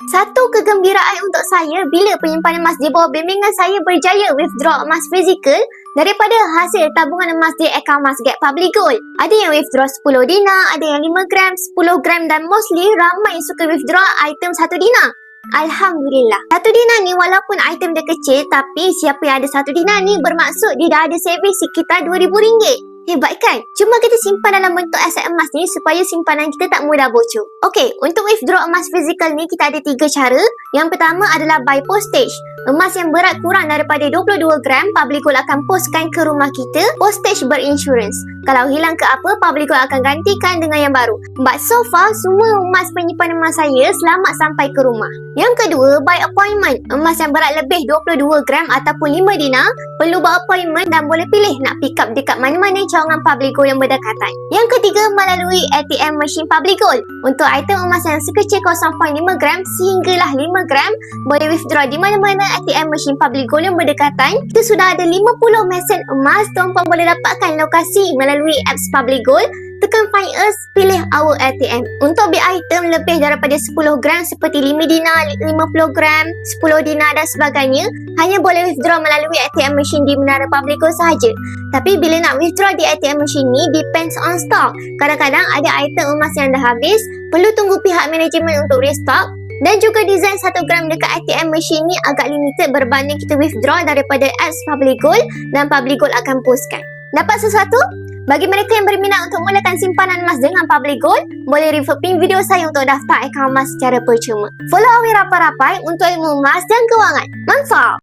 Satu kegembiraan untuk saya bila penyimpanan emas di bawah bimbingan saya berjaya withdraw emas fizikal daripada hasil tabungan emas di akaun emas Get Public Gold. Ada yang withdraw 10 dinar, ada yang 5 gram, 10 gram dan mostly ramai yang suka withdraw item 1 dinar. Alhamdulillah. 1 dinar ni walaupun item dia kecil, tapi siapa yang ada 1 dinar ni bermaksud dia dah ada saving sekitar RM2,000. Hebat kan? Cuma kita simpan dalam bentuk aset emas ni supaya simpanan kita tak mudah bocor. Okey, untuk withdraw emas fizikal ni kita ada 3 cara. Yang pertama adalah by postage. Emas yang berat kurang daripada 22 gram, Public Gold akan postkan ke rumah kita. Postage berinsurans. Kalau hilang ke apa, Public Gold akan gantikan dengan yang baru. But so far, semua emas penyimpanan emas saya selamat sampai ke rumah. Yang kedua, by appointment. Emas yang berat lebih 22 gram ataupun 5 dinar, perlu buat appointment dan boleh pilih nak pick up dekat mana-mana cawangan Public Gold yang berdekatan. Yang ketiga, melalui ATM machine Public Gold. Untuk item emas yang sekecil 0.5 gram sehinggalah 5 gram, boleh withdraw di mana-mana ATM machine Public Gold yang berdekatan. Kita sudah ada 50 mesin emas. Tuan-puan boleh dapatkan lokasi melalui apps Public Gold. Tekan Find Us, pilih Our ATM. Untuk beli item lebih daripada 10 gram seperti 5 dinar, 50 gram, 10 dinar dan sebagainya, hanya boleh withdraw melalui ATM machine di Menara Public Gold sahaja. Tapi bila nak withdraw di ATM machine ni, depends on stock. Kadang-kadang ada item emas yang dah habis, perlu tunggu pihak manajemen untuk restock. Dan juga design 1 gram dekat ATM machine ni agak limited berbanding kita withdraw daripada apps Public Gold dan Public Gold akan postkan. Dapat sesuatu? Bagi mereka yang berminat untuk mulakan simpanan emas dengan Public Gold, boleh refer pin video saya untuk daftar akaun emas secara percuma. Follow Awi rapai-rapai untuk ilmu emas dan kewangan. Mantap!